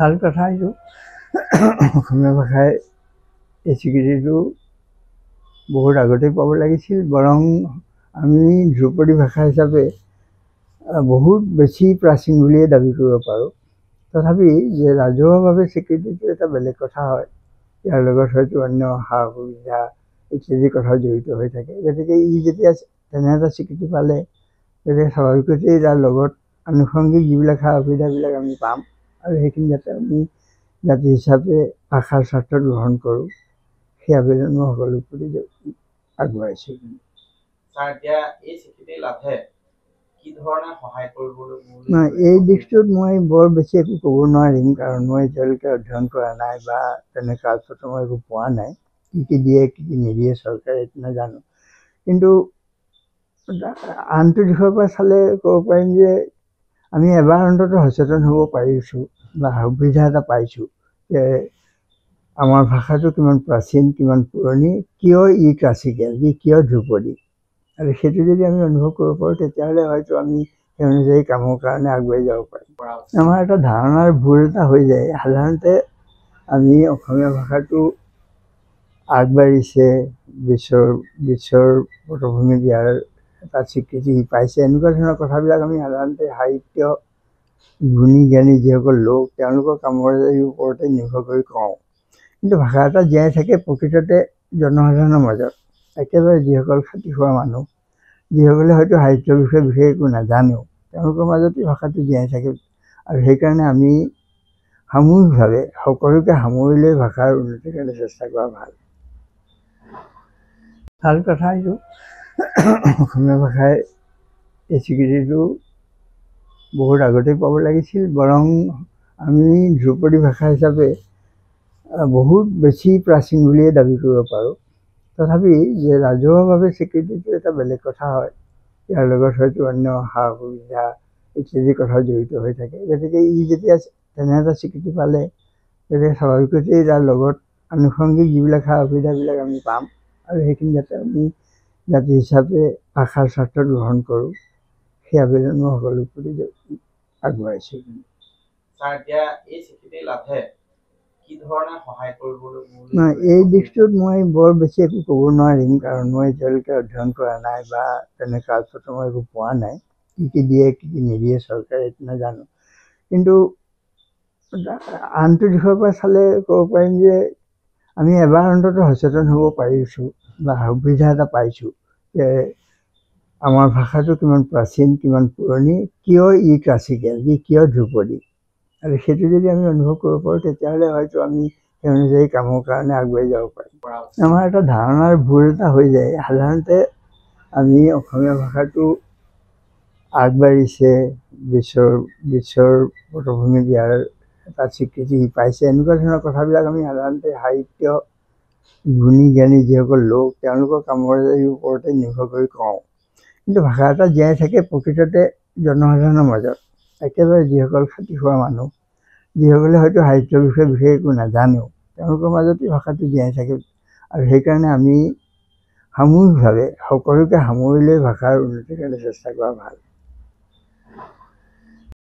ভাল কথা এইটো অসমীয়া ভাষাই এই স্বীকৃতিটো বহুত আগতেই পাব লাগিছিল। বৰং আমি ধ্ৰুপদী ভাষা হিচাপে বহুত বেছি প্ৰাচীন বুলিয়ে দাবী কৰিব পাৰোঁ। তথাপি যে ৰাজহুৱাভাৱে স্বীকৃতিটো এটা বেলেগ কথা হয়, ইয়াৰ লগত হয়তো অন্য সা সুবিধা ইত্যাদি কথা জড়িত হৈ থাকে। গতিকে ই যেতিয়া তেনে এটা স্বীকৃতি পালে, গতিকে স্বাভাৱিকতেই তাৰ লগত আনুষংগিক যিবিলাক সা সুবিধাবিলাক আমি পাম, আৰু সেইখিনি যাতে আমি জাতি হিচাপে ভাষাৰ স্বাৰ্থত গ্ৰহণ কৰোঁ, সেই আবেদন মই সকলোৰ প্ৰতি আগবঢ়াইছোঁ। এই দিশটোত মই বৰ বেছি একো ক'ব নোৱাৰিম, কাৰণ মই এতিয়ালৈকে অধ্যয়ন কৰা নাই বা তেনে কাগজপত্ৰ মই একো পোৱা নাই। কি কি দিয়ে কি কি নিদিয়ে চৰকাৰে এইটো নাজানো। কিন্তু আনটো দিশৰ পৰা চালে ক'ব পাৰিম যে আমি এবাৰ অন্ততঃ সচেতন হ'ব পাৰিছোঁ বা সুবিধা এটা পাইছোঁ যে আমাৰ ভাষাটো কিমান প্ৰাচীন, কিমান পুৰণি, কিয় ই ক্লাছিকেল, কিয় ধ্ৰুপদী। আৰু সেইটো যদি আমি অনুভৱ কৰিব পাৰোঁ, তেতিয়াহ'লে হয়তো আমি সেই অনুযায়ী কামৰ কাৰণে আগুৱাই যাব পাৰিম। আমাৰ এটা ধাৰণাৰ ভুল এটা হৈ যায়। সাধাৰণতে আমি অসমীয়া ভাষাটো আগবাঢ়িছে, বিশ্বৰ পটভূমিত ইয়াৰ এটা স্বীকৃতি পাইছে, এনেকুৱা ধৰণৰ কথাবিলাক আমি সাধাৰণতে সাহিত্য গুণী জ্ঞানী যিসকল লোক তেওঁলোকৰ কামৰ ওপৰতে নিৰ্ভৰ কৰি কওঁ। কিন্তু ভাষা এটা জীয়াই থাকে প্ৰকৃততে জনসাধাৰণৰ মাজত, একেবাৰে যিসকল খাতি খোৱা মানুহ, যিসকলে হয়তো সাহিত্যৰ বিষয়ে বিশেষ একো নাজানেও, তেওঁলোকৰ মাজতেই ভাষাটো জীয়াই থাকে। আৰু সেইকাৰণে আমি সামূহিকভাৱে সকলোকে সামৰি লৈ ভাষাৰ উন্নতিৰ কাৰণে চেষ্টা কৰা ভাল। ভাল কথা এইটো অসমীয়া ভাষাই এই স্বীকৃতিটো বহুত আগতেই পাব লাগিছিল। বৰং আমি ধ্ৰুপদী ভাষা হিচাপে বহুত বেছি প্ৰাচীন বুলিয়ে দাবী কৰিব পাৰোঁ। তথাপি যে ৰাজহুৱাভাৱে স্বীকৃতিটো এটা বেলেগ কথা হয়, ইয়াৰ লগত হয়তো অন্য সা সুবিধা ইত্যাদি কথা জড়িত হৈ থাকে। গতিকে ই যেতিয়া তেনে এটা স্বীকৃতি পালে, গতিকে স্বাভাৱিকতেই তাৰ লগত আনুষংগিক যিবিলাক সা সুবিধাবিলাক আমি পাম, আৰু সেইখিনি যাতে আমি জাতি হিচাপে ভাষাৰ স্বাৰ্থত গ্ৰহণ কৰোঁ, সেই আবেদন মই সকলোৰ প্ৰতি আগবঢ়াইছোঁ। এই দিশটোত মই বৰ বেছি একো ক'ব নোৱাৰিম, কাৰণ মই এতিয়ালৈকে অধ্যয়ন কৰা নাই বা তেনে কাগজপত্ৰ মই একো পোৱা নাই। কি কি দিয়ে কি কি নিদিয়ে চৰকাৰে এইটো নাজানো। কিন্তু আনটো দিশৰ পৰা চালে ক'ব পাৰিম যে আমি এবাৰ অন্ততঃ সচেতন হ'ব পাৰিছোঁ বা সুবিধা এটা পাইছোঁ যে আমাৰ ভাষাটো কিমান প্ৰাচীন, কিমান পুৰণি, কিয় ই ক্লাছিকেল, কিয় ধ্ৰুপদী। আৰু সেইটো যদি আমি অনুভৱ কৰিব পাৰোঁ, তেতিয়াহ'লে হয়তো আমি সেই অনুযায়ী কামৰ কাৰণে আগুৱাই যাব পাৰিম। আমাৰ এটা ধাৰণাৰ ভুল এটা হৈ যায়। সাধাৰণতে আমি অসমীয়া ভাষাটো আগবাঢ়িছে, বিশ্বৰ পটভূমিত ইয়াৰ এটা স্বীকৃতি পাইছে, এনেকুৱা ধৰণৰ কথাবিলাক আমি সাধাৰণতে সাহিত্য গুণী জ্ঞানী যিসকল লোক তেওঁলোকৰ কামৰ ওপৰতে নিৰ্ভৰ কৰি কওঁ। কিন্তু ভাষা এটা জীয়াই থাকে প্ৰকৃততে জনসাধাৰণৰ মাজত, একেবাৰে যিসকল খাতি খোৱা মানুহ, যিসকলে হয়তো সাহিত্যৰ বিষয়ে বিশেষ একো নাজানেও, তেওঁলোকৰ মাজতেই ভাষাটো জীয়াই থাকে। আৰু সেইকাৰণে আমি সামূহিকভাৱে সকলোকে সামৰি লৈ ভাষাৰ উন্নতিৰ কাৰণে চেষ্টা কৰা ভাল।